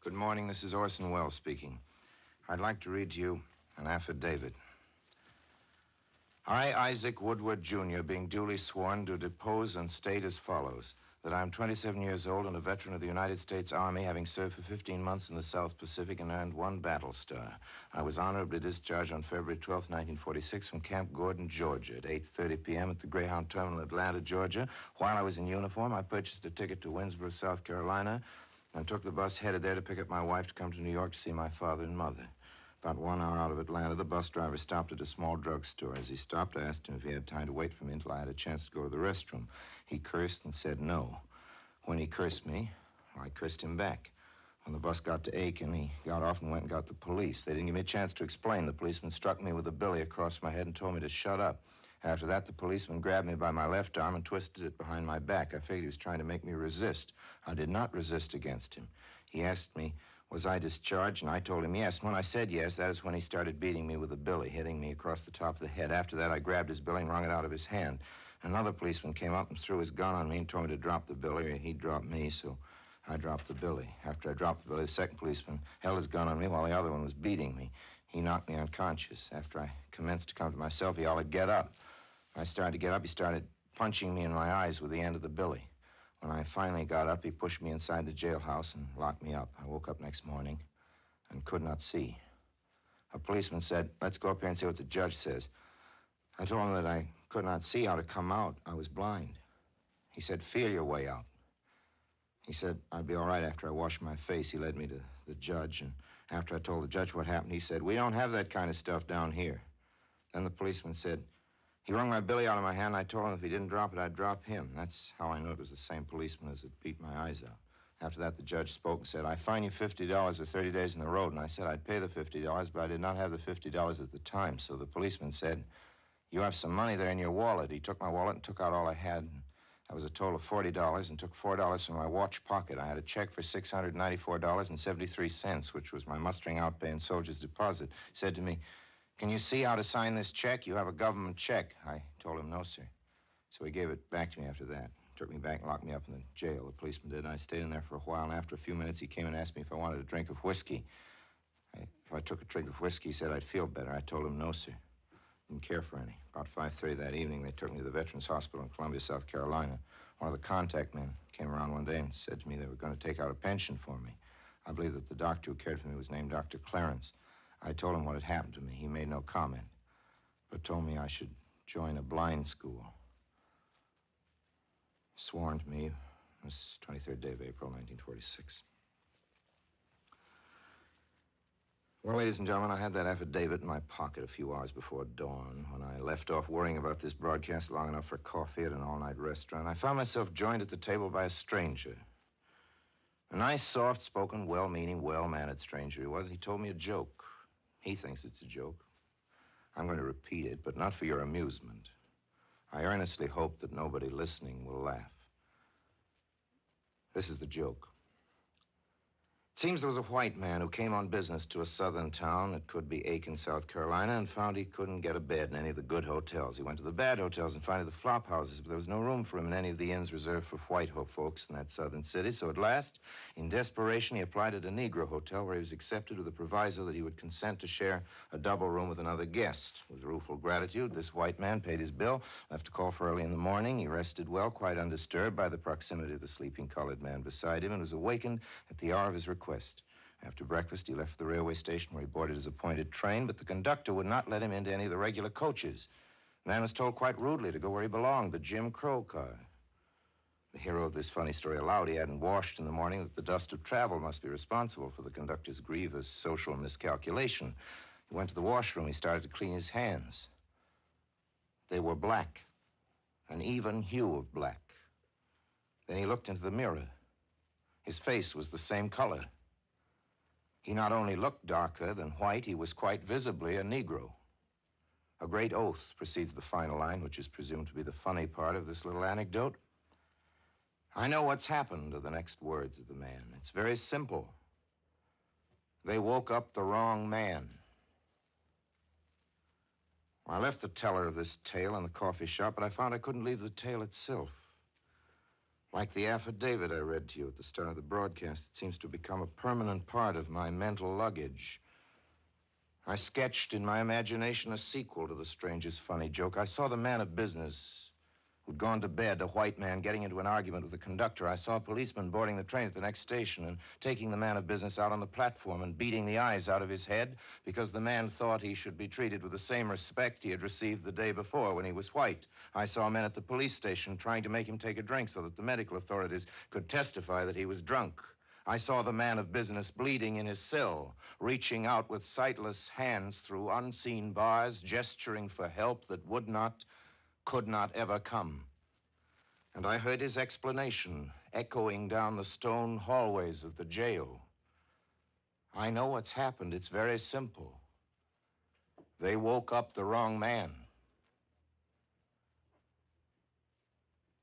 Good morning. This is Orson Welles speaking. I'd like to read to you an affidavit. I, Isaac Woodard, Jr., being duly sworn, do depose and state as follows, that I am 27 years old and a veteran of the United States Army, having served for 15 months in the South Pacific and earned 1 battle star. I was honorably discharged on February 12, 1946, from Camp Gordon, Georgia, at 8:30 p.m. at the Greyhound Terminal, Atlanta, Georgia. While I was in uniform, I purchased a ticket to Winsboro, South Carolina, and took the bus headed there to pick up my wife to come to New York to see my father and mother. About 1 hour out of Atlanta, the bus driver stopped at a small drugstore. As he stopped, I asked him if he had time to wait for me until I had a chance to go to the restroom. He cursed and said no. When he cursed me, I cursed him back. When the bus got to Aiken, he got off and went and got the police. They didn't give me a chance to explain. The policeman struck me with a billy across my head and told me to shut up. After that, the policeman grabbed me by my left arm and twisted it behind my back. I figured he was trying to make me resist. I did not resist against him. He asked me, was I discharged? And I told him yes. When I said yes, that is when he started beating me with a billy, hitting me across the top of the head. After that, I grabbed his billy and wrung it out of his hand. Another policeman came up and threw his gun on me and told me to drop the billy, or he'd drop me, so I dropped the billy. After I dropped the billy, the second policeman held his gun on me while the other one was beating me. He knocked me unconscious. After I commenced to come to myself, he hollered, "Get up." When I started to get up, he started punching me in my eyes with the end of the billy. When I finally got up, he pushed me inside the jailhouse and locked me up. I woke up next morning and could not see. A policeman said, "Let's go up here and see what the judge says." I told him that I could not see how to come out. I was blind. He said, "Feel your way out." He said I'd be all right after I washed my face. He led me to the judge, and after I told the judge what happened, he said, "We don't have that kind of stuff down here." Then the policeman said, he wrung my billy out of my hand. I told him if he didn't drop it, I'd drop him. That's how I knew it was the same policeman as had beat my eyes out. After that, the judge spoke and said, "I fine you $50 or 30 days in the road." And I said I'd pay the $50, but I did not have the $50 at the time. So the policeman said, "You have some money there in your wallet." He took my wallet and took out all I had. That was a total of $40, and took $4 from my watch pocket. I had a check for $694.73, which was my mustering outpay and soldier's deposit. He said to me, "Can you see how to sign this check? You have a government check." I told him no, sir. So he gave it back to me after that. Took me back and locked me up in the jail. The policeman did, and I stayed in there for a while, and after a few minutes, he came and asked me if I wanted a drink of whiskey. If I took a drink of whiskey, he said I'd feel better. I told him no, sir. Didn't care for any. About 5:30 that evening, they took me to the Veterans Hospital in Columbia, South Carolina. One of the contact men came around one day and said to me they were going to take out a pension for me. I believe that the doctor who cared for me was named Dr. Clarence. I told him what had happened to me. He made no comment, but told me I should join a blind school. Sworn to me, this 23rd day of April, 1946. Well, ladies and gentlemen, I had that affidavit in my pocket a few hours before dawn. When I left off worrying about this broadcast long enough for coffee at an all-night restaurant, I found myself joined at the table by a stranger. A nice, soft-spoken, well-meaning, well-mannered stranger he was. He told me a joke. He thinks it's a joke. I'm going to repeat it, but not for your amusement. I earnestly hope that nobody listening will laugh. This is the joke. It seems there was a white man who came on business to a southern town. It could be Aiken, South Carolina, and found he couldn't get a bed in any of the good hotels. He went to the bad hotels and found the flop houses, but there was no room for him in any of the inns reserved for white folks in that southern city. So at last, in desperation, he applied at a Negro hotel where he was accepted with a proviso that he would consent to share a double room with another guest. With rueful gratitude, this white man paid his bill, left to call for early in the morning. He rested well, quite undisturbed by the proximity of the sleeping colored man beside him, and was awakened at the hour of his request. After breakfast, he left the railway station where he boarded his appointed train, but the conductor would not let him into any of the regular coaches. The man was told quite rudely to go where he belonged, the Jim Crow car. The hero of this funny story allowed he hadn't washed in the morning, that the dust of travel must be responsible for the conductor's grievous social miscalculation. He went to the washroom. He started to clean his hands. They were black, an even hue of black. Then he looked into the mirror. His face was the same color. He not only looked darker than white, he was quite visibly a Negro. A great oath precedes the final line, which is presumed to be the funny part of this little anecdote. I know what's happened to the next words of the man. It's very simple. They woke up the wrong man. I left the teller of this tale in the coffee shop, but I found I couldn't leave the tale itself. Like the affidavit I read to you at the start of the broadcast, it seems to become a permanent part of my mental luggage. I sketched in my imagination a sequel to the strangest funny joke. I saw the man of business who'd gone to bed, a white man, getting into an argument with the conductor. I saw a policeman boarding the train at the next station and taking the man of business out on the platform and beating the eyes out of his head because the man thought he should be treated with the same respect he had received the day before when he was white. I saw men at the police station trying to make him take a drink so that the medical authorities could testify that he was drunk. I saw the man of business bleeding in his cell, reaching out with sightless hands through unseen bars, gesturing for help that could not ever come. And I heard his explanation echoing down the stone hallways of the jail. I know what's happened. It's very simple. They woke up the wrong man.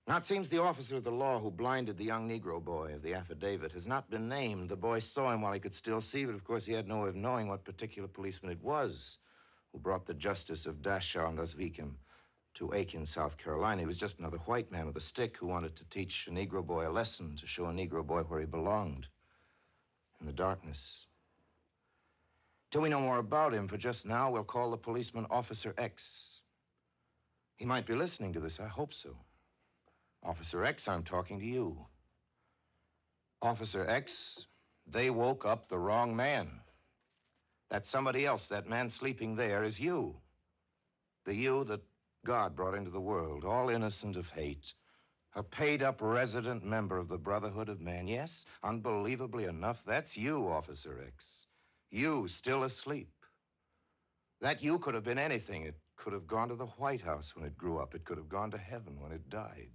Now, it seems the officer of the law who blinded the young Negro boy of the affidavit has not been named. The boy saw him while he could still see, but of course he had no way of knowing what particular policeman it was who brought the justice of Dachau and Oswiecim to Aiken, South Carolina. He was just another white man with a stick who wanted to teach a Negro boy a lesson, to show a Negro boy where he belonged, in the darkness. Till we know more about him, for just now, we'll call the policeman Officer X. He might be listening to this. I hope so. Officer X, I'm talking to you. Officer X, they woke up the wrong man. That's somebody else. That man sleeping there is you. The you that God brought into the world, all innocent of hate. A paid-up resident member of the Brotherhood of Man. Yes, unbelievably enough, that's you, Officer X. You, still asleep. That you could have been anything. It could have gone to the White House when it grew up. It could have gone to heaven when it died.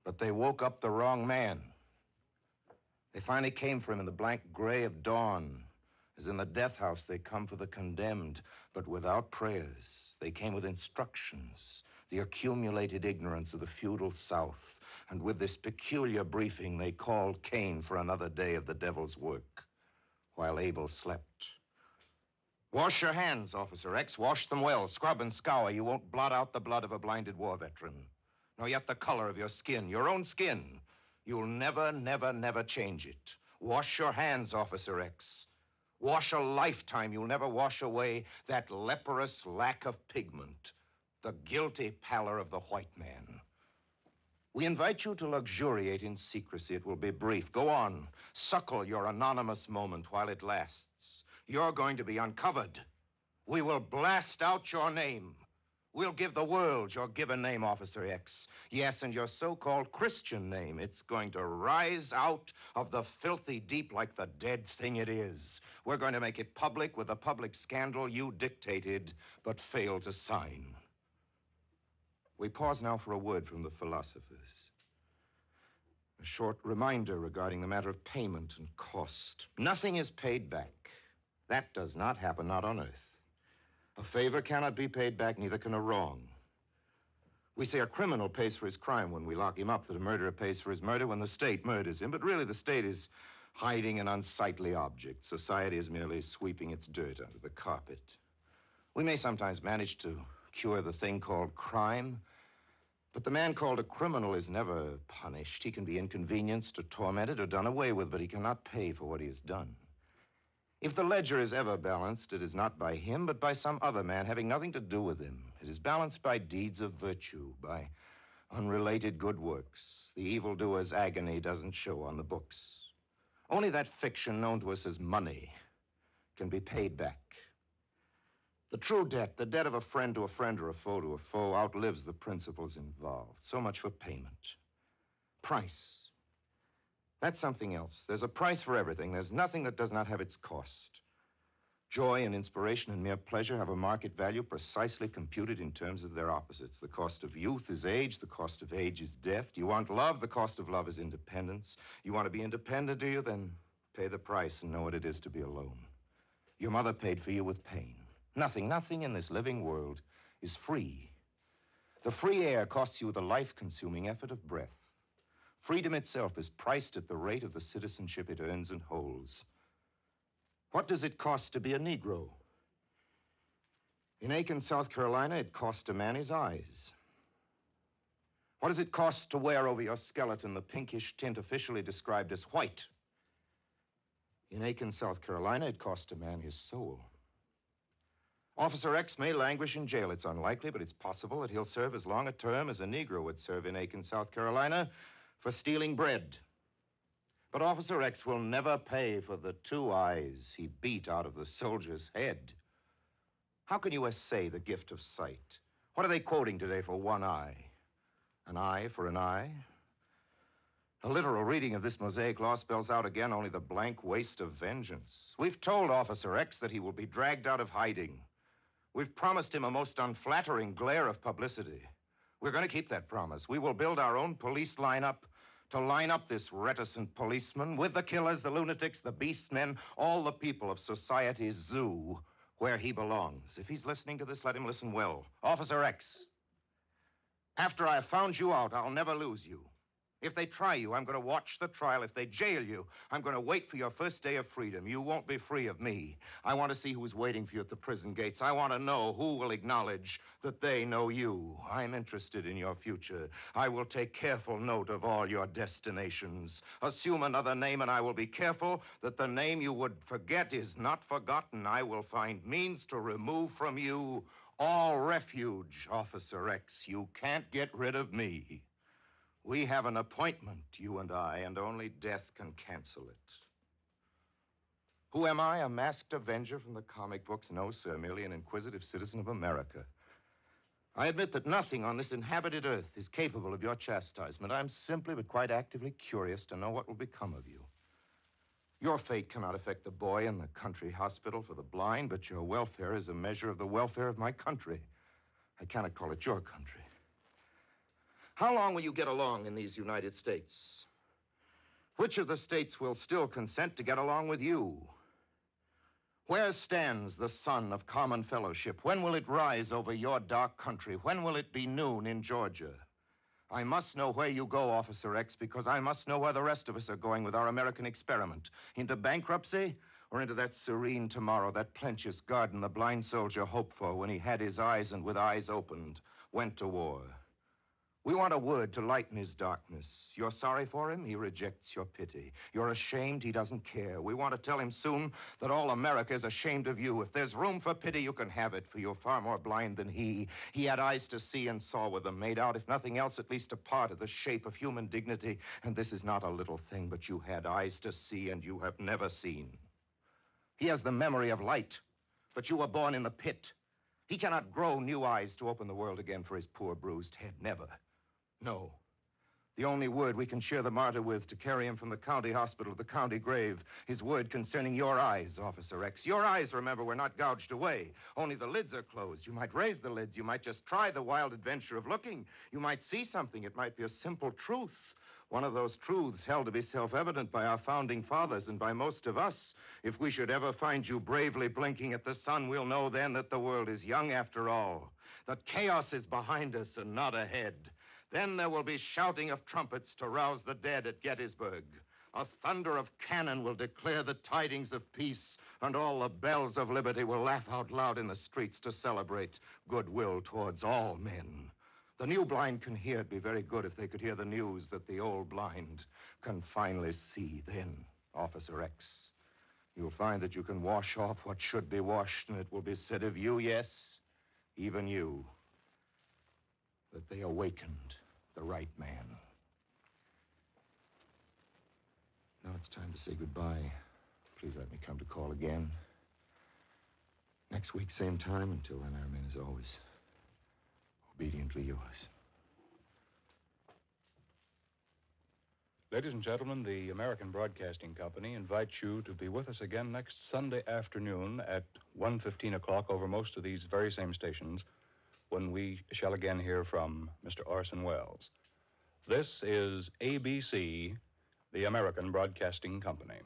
But they woke up the wrong man. They finally came for him in the blank gray of dawn. As in the death house, they come for the condemned, but without prayers. They came with instructions, the accumulated ignorance of the feudal South. And with this peculiar briefing, they called Cain for another day of the devil's work, while Abel slept. Wash your hands, Officer X. Wash them well. Scrub and scour. You won't blot out the blood of a blinded war veteran, nor yet the color of your skin, your own skin. You'll never, never, never change it. Wash your hands, Officer X. Wash a lifetime. You'll never wash away that leprous lack of pigment, the guilty pallor of the white man. We invite you to luxuriate in secrecy. It will be brief. Go on. Suckle your anonymous moment while it lasts. You're going to be uncovered. We will blast out your name. We'll give the world your given name, Officer X. Yes, and your so-called Christian name. It's going to rise out of the filthy deep like the dead thing it is. We're going to make it public with the public scandal you dictated but failed to sign. We pause now for a word from the philosophers. A short reminder regarding the matter of payment and cost. Nothing is paid back. That does not happen, not on earth. A favor cannot be paid back, neither can a wrong. We say a criminal pays for his crime when we lock him up, that a murderer pays for his murder when the state murders him. But really, the state is hiding an unsightly object. Society is merely sweeping its dirt under the carpet. We may sometimes manage to cure the thing called crime, but the man called a criminal is never punished. He can be inconvenienced or tormented or done away with, but he cannot pay for what he has done. If the ledger is ever balanced, it is not by him, but by some other man having nothing to do with him. It is balanced by deeds of virtue, by unrelated good works. The evildoer's agony doesn't show on the books. Only that fiction known to us as money can be paid back. The true debt, the debt of a friend to a friend or a foe to a foe, outlives the principles involved. So much for payment. Price. That's something else. There's a price for everything. There's nothing that does not have its cost. Joy and inspiration and mere pleasure have a market value precisely computed in terms of their opposites. The cost of youth is age. The cost of age is death. Do you want love? The cost of love is independence. You want to be independent, do you? Then pay the price and know what it is to be alone. Your mother paid for you with pain. Nothing in this living world is free. The free air costs you the life-consuming effort of breath. Freedom itself is priced at the rate of the citizenship it earns and holds. What does it cost to be a Negro? In Aiken, South Carolina, it cost a man his eyes. What does it cost to wear over your skeleton the pinkish tint officially described as white? In Aiken, South Carolina, it cost a man his soul. Officer X may languish in jail. It's unlikely, but it's possible that he'll serve as long a term as a Negro would serve in Aiken, South Carolina, for stealing bread. But Officer X will never pay for the 2 eyes he beat out of the soldier's head. How can you essay the gift of sight? What are they quoting today for 1 eye? An eye for an eye? A literal reading of this Mosaic law spells out again only the blank waste of vengeance. We've told Officer X that he will be dragged out of hiding. We've promised him a most unflattering glare of publicity. We're going to keep that promise. We will build our own police lineup to line up this reticent policeman with the killers, the lunatics, the beast men, all the people of society's zoo where he belongs. If he's listening to this, let him listen well. Officer X, after I have found you out, I'll never lose you. If they try you, I'm going to watch the trial. If they jail you, I'm going to wait for your first day of freedom. You won't be free of me. I want to see who's waiting for you at the prison gates. I want to know who will acknowledge that they know you. I'm interested in your future. I will take careful note of all your destinations. Assume another name, and I will be careful that the name you would forget is not forgotten. I will find means to remove from you all refuge, Officer X. You can't get rid of me. We have an appointment, you and I, and only death can cancel it. Who am I? A masked avenger from the comic books? No, sir, merely an inquisitive citizen of America. I admit that nothing on this inhabited earth is capable of your chastisement. I'm simply but quite actively curious to know what will become of you. Your fate cannot affect the boy in the country hospital for the blind, but your welfare is a measure of the welfare of my country. I cannot call it your country. How long will you get along in these United States? Which of the states will still consent to get along with you? Where stands the sun of common fellowship? When will it rise over your dark country? When will it be noon in Georgia? I must know where you go, Officer X, because I must know where the rest of us are going with our American experiment. Into bankruptcy or into that serene tomorrow, that plenteous garden the blind soldier hoped for when he had his eyes and with eyes opened went to war. We want a word to lighten his darkness. You're sorry for him? He rejects your pity. You're ashamed? He doesn't care. We want to tell him soon that all America is ashamed of you. If there's room for pity, you can have it, for you're far more blind than he. He had eyes to see and saw with them, made out, if nothing else, at least a part of the shape of human dignity. And this is not a little thing, but you had eyes to see and you have never seen. He has the memory of light, but you were born in the pit. He cannot grow new eyes to open the world again for his poor bruised head. Never. No. The only word we can share the martyr with to carry him from the county hospital to the county grave is word concerning your eyes, Officer X. Your eyes, remember, were not gouged away. Only the lids are closed. You might raise the lids. You might just try the wild adventure of looking. You might see something. It might be a simple truth. One of those truths held to be self-evident by our founding fathers and by most of us. If we should ever find you bravely blinking at the sun, we'll know then that the world is young after all, that chaos is behind us and not ahead. Then there will be shouting of trumpets to rouse the dead at Gettysburg. A thunder of cannon will declare the tidings of peace, and all the bells of liberty will laugh out loud in the streets to celebrate goodwill towards all men. The new blind can hear. It'd be very good if they could hear the news that the old blind can finally see. Then, Officer X, you'll find that you can wash off what should be washed, and it will be said of you, yes, even you, that they awakened the right man. Now it's time to say goodbye. Please let me come to call again. Next week, same time. Until then, I remain as always, obediently yours. Ladies and gentlemen, the American Broadcasting Company invites you to be with us again next Sunday afternoon at 1:15 o'clock over most of these very same stations, when we shall again hear from Mr. Orson Welles. This is ABC, the American Broadcasting Company.